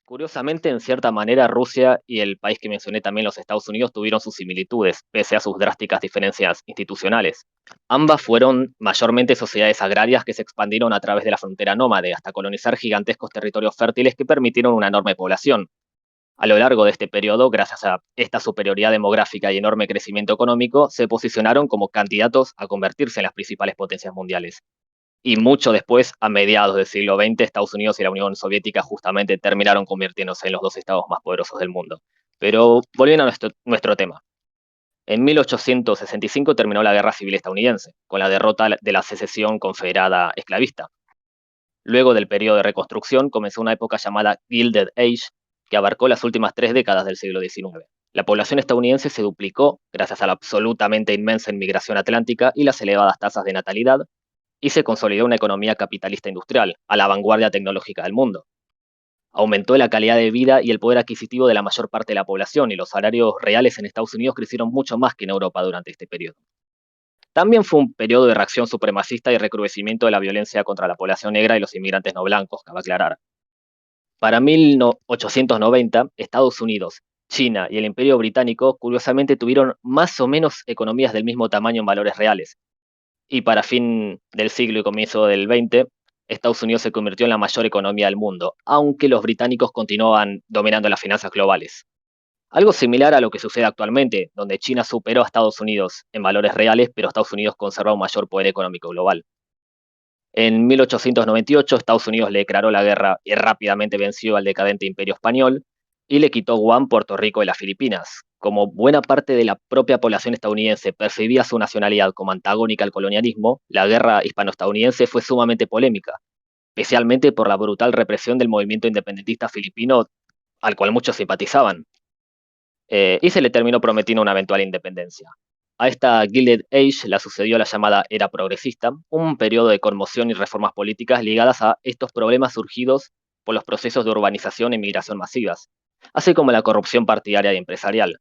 Curiosamente, en cierta manera, Rusia y el país que mencioné también, los Estados Unidos, tuvieron sus similitudes, pese a sus drásticas diferencias institucionales. Ambas fueron mayormente sociedades agrarias que se expandieron a través de la frontera nómade hasta colonizar gigantescos territorios fértiles que permitieron una enorme población. A lo largo de este periodo, gracias a esta superioridad demográfica y enorme crecimiento económico, se posicionaron como candidatos a convertirse en las principales potencias mundiales. Y mucho después, a mediados del siglo XX, Estados Unidos y la Unión Soviética justamente terminaron convirtiéndose en los dos estados más poderosos del mundo. Pero volviendo a nuestro tema. En 1865 terminó la Guerra Civil Estadounidense, con la derrota de la secesión confederada esclavista. Luego del periodo de reconstrucción comenzó una época llamada Gilded Age, que abarcó las últimas 3 décadas del siglo XIX. La población estadounidense se duplicó gracias a la absolutamente inmensa inmigración atlántica y las elevadas tasas de natalidad, y se consolidó una economía capitalista industrial, a la vanguardia tecnológica del mundo. Aumentó la calidad de vida y el poder adquisitivo de la mayor parte de la población, y los salarios reales en Estados Unidos crecieron mucho más que en Europa durante este periodo. También fue un periodo de reacción supremacista y recrudecimiento de la violencia contra la población negra y los inmigrantes no blancos, cabe aclarar. Para 1890, Estados Unidos, China y el Imperio Británico curiosamente tuvieron más o menos economías del mismo tamaño en valores reales, y para fin del siglo y comienzo del XX, Estados Unidos se convirtió en la mayor economía del mundo, aunque los británicos continuaban dominando las finanzas globales. Algo similar a lo que sucede actualmente, donde China superó a Estados Unidos en valores reales, pero Estados Unidos conserva un mayor poder económico global. En 1898, Estados Unidos le declaró la guerra y rápidamente venció al decadente Imperio Español y le quitó Guam, Puerto Rico y las Filipinas. Como buena parte de la propia población estadounidense percibía su nacionalidad como antagónica al colonialismo, la guerra hispano-estadounidense fue sumamente polémica, especialmente por la brutal represión del movimiento independentista filipino al cual muchos simpatizaban, y se le terminó prometiendo una eventual independencia. A esta Gilded Age la sucedió la llamada Era Progresista, un periodo de conmoción y reformas políticas ligadas a estos problemas surgidos por los procesos de urbanización e inmigración masivas, así como la corrupción partidaria y empresarial.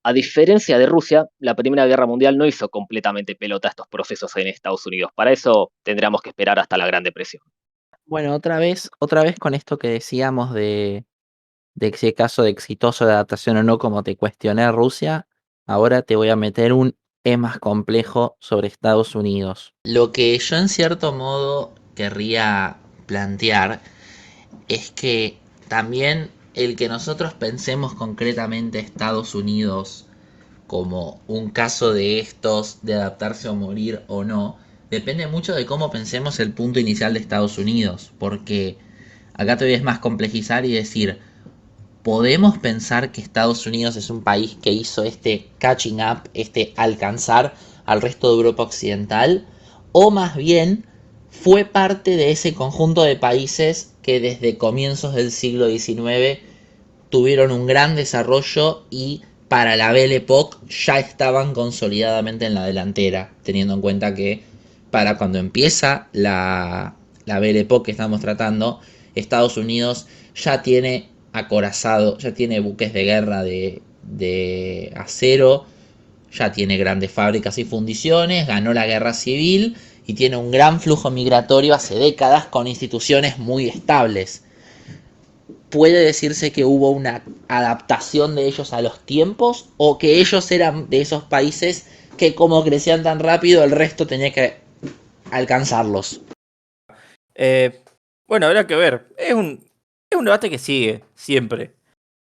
A diferencia de Rusia, la Primera Guerra Mundial no hizo completamente pelota a estos procesos en Estados Unidos. Para eso tendríamos que esperar hasta la Gran Depresión. Bueno, otra vez con esto que decíamos de ese caso de exitoso de adaptación o no, como te cuestioné a Rusia, ahora te voy a meter un E más complejo sobre Estados Unidos. Lo que yo en cierto modo querría plantear es que también el que nosotros pensemos concretamente Estados Unidos como un caso de estos de adaptarse o morir o no, depende mucho de cómo pensemos el punto inicial de Estados Unidos, porque acá todavía es más complejizar y decir, podemos pensar que Estados Unidos es un país que hizo este catching up, este alcanzar al resto de Europa Occidental, o más bien fue parte de ese conjunto de países que desde comienzos del siglo XIX tuvieron un gran desarrollo y para la Belle Époque ya estaban consolidadamente en la delantera, teniendo en cuenta que para cuando empieza la Belle Époque que estamos tratando, Estados Unidos ya tiene acorazado, ya tiene buques de guerra de acero, ya tiene grandes fábricas y fundiciones, ganó la guerra civil y tiene un gran flujo migratorio hace décadas con instituciones muy estables. Puede decirse que hubo una adaptación de ellos a los tiempos o que ellos eran de esos países que como crecían tan rápido el resto tenía que alcanzarlos. Eh, bueno, habrá que ver. Es un debate que sigue, siempre.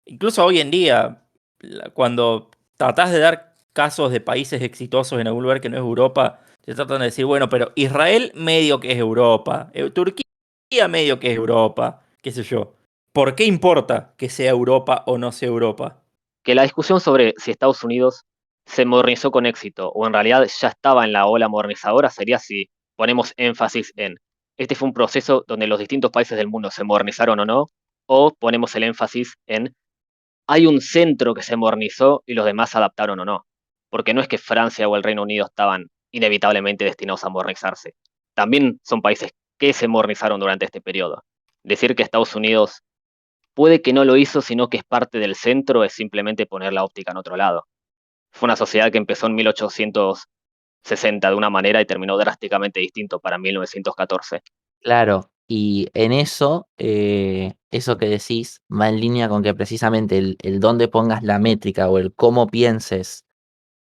Incluso hoy en día, cuando tratás de dar casos de países exitosos en algún lugar que no es Europa, te tratan de decir, bueno, pero Israel medio que es Europa, Turquía medio que es Europa, qué sé yo. ¿Por qué importa que sea Europa o no sea Europa? Que la discusión sobre si Estados Unidos se modernizó con éxito o en realidad ya estaba en la ola modernizadora sería si ponemos énfasis en este fue un proceso donde los distintos países del mundo se modernizaron o ponemos el énfasis en hay un centro que se modernizó y los demás se adaptaron o no. Porque no es que Francia o el Reino Unido estaban inevitablemente destinados a modernizarse. También son países que se modernizaron durante este periodo. Decir que Estados Unidos puede que no lo hizo, sino que es parte del centro, es simplemente poner la óptica en otro lado. Fue una sociedad que empezó en 1860 de una manera y terminó drásticamente distinto para 1914. Claro, y en eso eso que decís va en línea con que precisamente el dónde pongas la métrica o el cómo pienses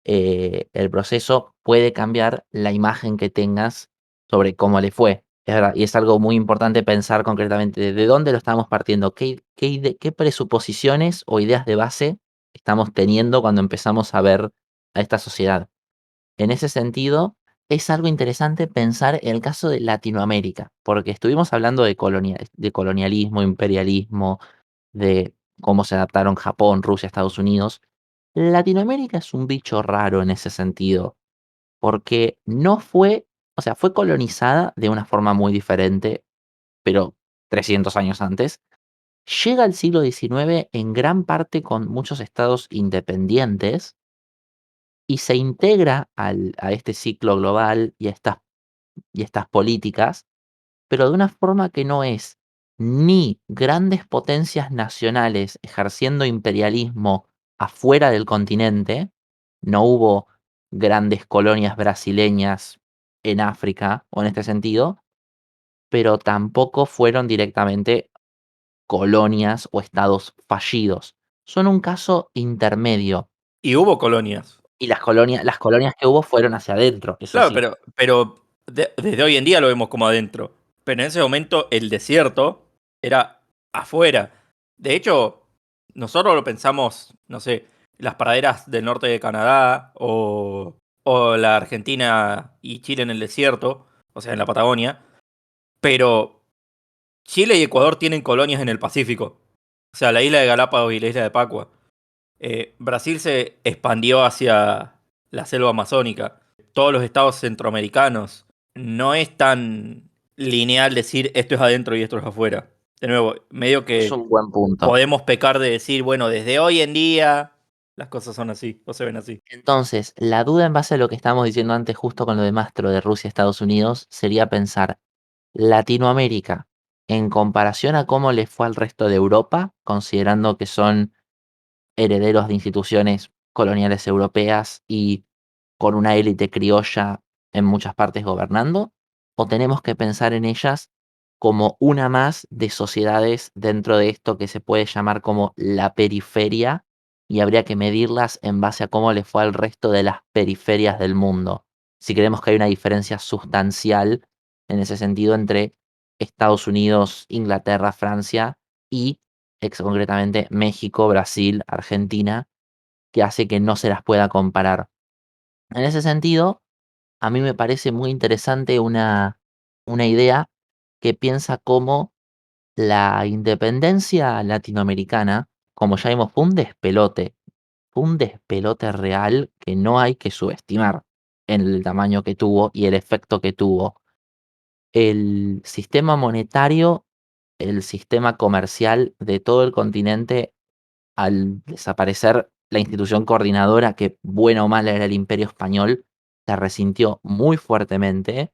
el proceso puede cambiar la imagen que tengas sobre cómo le fue. Es verdad, y es algo muy importante pensar concretamente de dónde lo estamos partiendo, qué presuposiciones o ideas de base estamos teniendo cuando empezamos a ver a esta sociedad. En ese sentido, es algo interesante pensar en el caso de Latinoamérica, porque estuvimos hablando de colonialismo, imperialismo, de cómo se adaptaron Japón, Rusia, Estados Unidos. Latinoamérica es un bicho raro en ese sentido, porque no fue, o sea, fue colonizada de una forma muy diferente, pero 300 años antes. Llega al siglo XIX en gran parte con muchos estados independientes y se integra a este ciclo global y estas políticas, pero de una forma que no es ni grandes potencias nacionales ejerciendo imperialismo afuera del continente, no hubo grandes colonias brasileñas en África o en este sentido, pero tampoco fueron directamente colonias o estados fallidos. Son un caso intermedio Y hubo colonias. y las colonias que hubo fueron hacia adentro, eso Claro, sí. pero desde hoy en día lo vemos como adentro. Pero en ese momento el desierto era afuera. De hecho, nosotros lo pensamos, no sé, las praderas del norte de Canadá o la Argentina y Chile en el desierto, o sea, en la Patagonia. Pero Chile y Ecuador tienen colonias en el Pacífico. O sea, la isla de Galápagos y la isla de Pascua. Brasil se expandió hacia la selva amazónica. Todos los estados centroamericanos. No es tan lineal decir esto es adentro y esto es afuera. De nuevo, medio Es que un buen punto. podemos pecar de decir, bueno, desde hoy en día las cosas son así, o se ven así. Entonces, la duda en base a lo que estábamos diciendo antes, justo con lo de Mastro de Rusia y Estados Unidos, sería pensar Latinoamérica en comparación a cómo le fue al resto de Europa, considerando que son herederos de instituciones coloniales europeas y con una élite criolla en muchas partes gobernando, o tenemos que pensar en ellas como una más de sociedades dentro de esto que se puede llamar como la periferia y habría que medirlas en base a cómo le fue al resto de las periferias del mundo. Si creemos que hay una diferencia sustancial en ese sentido entre Estados Unidos, Inglaterra, Francia y concretamente México, Brasil, Argentina, que hace que no se las pueda comparar. En ese sentido, a mí me parece muy interesante una idea que piensa cómo la independencia latinoamericana, como ya vimos, fue un despelote real que no hay que subestimar en el tamaño que tuvo y el efecto que tuvo. El sistema monetario, el sistema comercial de todo el continente al desaparecer la institución coordinadora, que buena o mala era el Imperio Español, se resintió muy fuertemente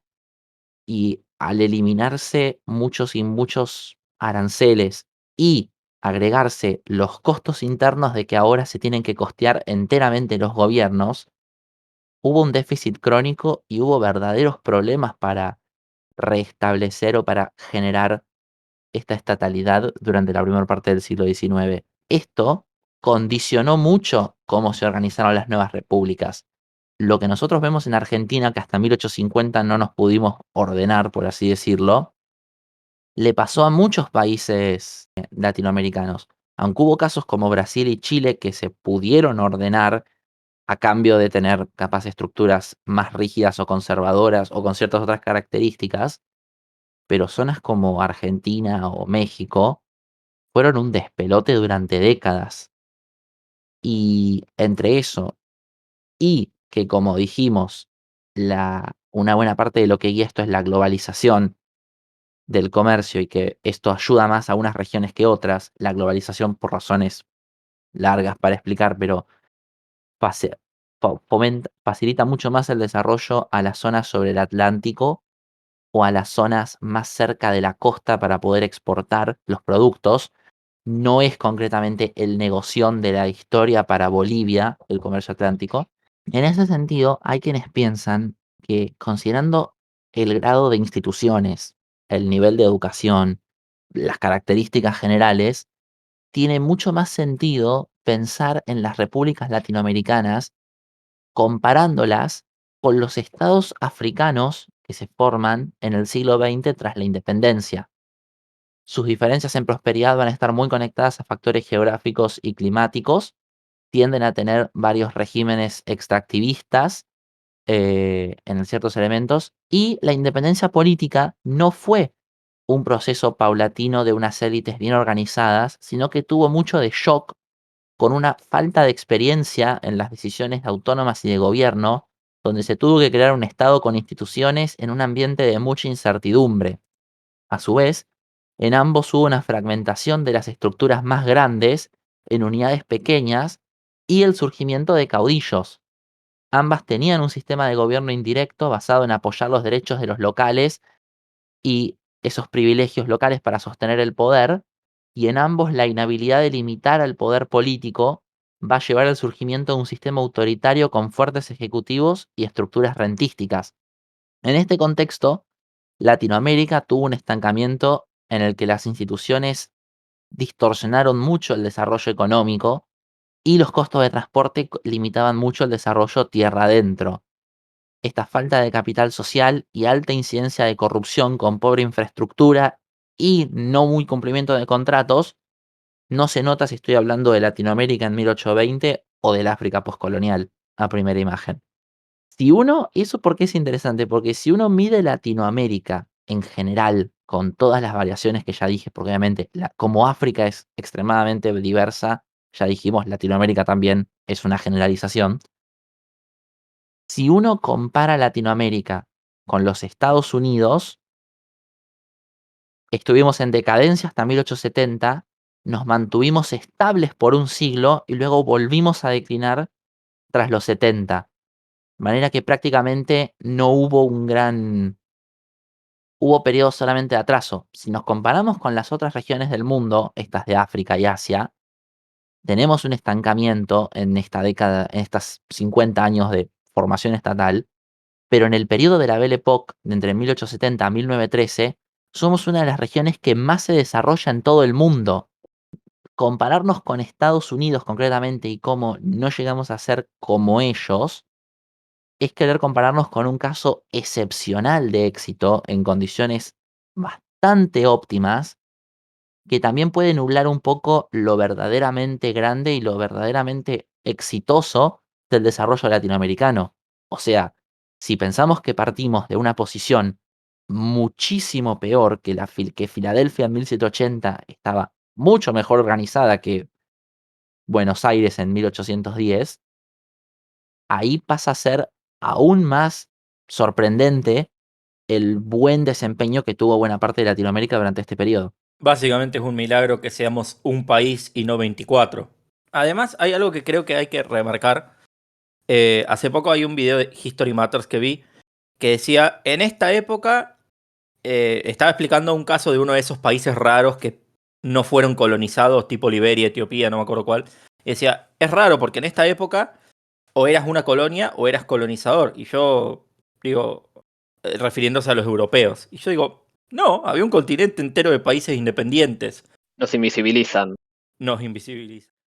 y al eliminarse muchos y muchos aranceles y agregarse los costos internos de que ahora se tienen que costear enteramente los gobiernos, hubo un déficit crónico y hubo verdaderos problemas para restablecer o para generar esta estatalidad durante la primera parte del siglo XIX. Esto condicionó mucho cómo se organizaron las nuevas repúblicas. Lo que nosotros vemos en Argentina, que hasta 1850 no nos pudimos ordenar, por así decirlo, le pasó a muchos países latinoamericanos. Aunque hubo casos como Brasil y Chile que se pudieron ordenar a cambio de tener capaz estructuras más rígidas o conservadoras o con ciertas otras características, pero zonas como Argentina o México fueron un despelote durante décadas. Y entre eso y que, como dijimos, una buena parte de lo que guía esto es la globalización del comercio y que esto ayuda más a unas regiones que otras, la globalización por razones largas para explicar, pero facilita mucho más el desarrollo a las zonas sobre el Atlántico o a las zonas más cerca de la costa para poder exportar los productos. No es concretamente el negoción de la historia para Bolivia, el comercio atlántico. En ese sentido, hay quienes piensan que considerando el grado de instituciones, el nivel de educación las características generales, tiene mucho más sentido pensar en las repúblicas latinoamericanas comparándolas con los estados africanos que se forman en el siglo XX tras la independencia. Sus diferencias en prosperidad van a estar muy conectadas a factores geográficos y climáticos, tienden a tener varios regímenes extractivistas en ciertos elementos, y la independencia política no fue un proceso paulatino de unas élites bien organizadas, sino que tuvo mucho de shock con una falta de experiencia en las decisiones autónomas y de gobierno, donde se tuvo que crear un Estado con instituciones en un ambiente de mucha incertidumbre. A su vez, en ambos hubo una fragmentación de las estructuras más grandes en unidades pequeñas y el surgimiento de caudillos. Ambas tenían un sistema de gobierno indirecto basado en apoyar los derechos de los locales y esos privilegios locales para sostener el poder, y en ambos la inhabilidad de limitar al poder político va a llevar al surgimiento de un sistema autoritario con fuertes ejecutivos y estructuras rentísticas. En este contexto, Latinoamérica tuvo un estancamiento en el que las instituciones distorsionaron mucho el desarrollo económico y los costos de transporte limitaban mucho el desarrollo tierra adentro. Esta falta de capital social y alta incidencia de corrupción con pobre infraestructura y no muy cumplimiento de contratos no se nota si estoy hablando de Latinoamérica en 1820 o del África postcolonial a primera imagen. ¿Eso por qué es interesante? Porque si uno mide Latinoamérica en general, con todas las variaciones que ya dije, porque obviamente como África es extremadamente diversa, ya dijimos, Latinoamérica también es una generalización. Si uno compara Latinoamérica con los Estados Unidos, estuvimos en decadencia hasta 1870, nos mantuvimos estables por un siglo y luego volvimos a declinar tras los 70. De manera que prácticamente no hubo hubo periodos solamente de atraso. Si nos comparamos con las otras regiones del mundo, estas de África y Asia, tenemos un estancamiento en esta década, en estos 50 años de formación estatal. Pero en el periodo de la Belle Époque, de entre 1870 a 1913, somos una de las regiones que más se desarrolla en todo el mundo. Compararnos con Estados Unidos concretamente y cómo no llegamos a ser como ellos, es querer compararnos con un caso excepcional de éxito en condiciones bastante óptimas, que también puede nublar un poco lo verdaderamente grande y lo verdaderamente exitoso del desarrollo latinoamericano. O sea, si pensamos que partimos de una posición muchísimo peor que Filadelfia en 1780 estaba mucho mejor organizada que Buenos Aires en 1810, ahí pasa a ser aún más sorprendente el buen desempeño que tuvo buena parte de Latinoamérica durante este periodo. Básicamente es un milagro que seamos un país y no 24. Además, hay algo que creo que hay que remarcar. Hace poco hay un video de History Matters que vi que decía, en esta época, estaba explicando un caso de uno de esos países raros que no fueron colonizados, tipo Liberia, Etiopía, no me acuerdo cuál. Y decía, es raro porque en esta época o eras una colonia o eras colonizador. Y yo digo, refiriéndose a los europeos. Y yo digo, no, había un continente entero de países independientes. Nos invisibilizan. Nos invisibiliza.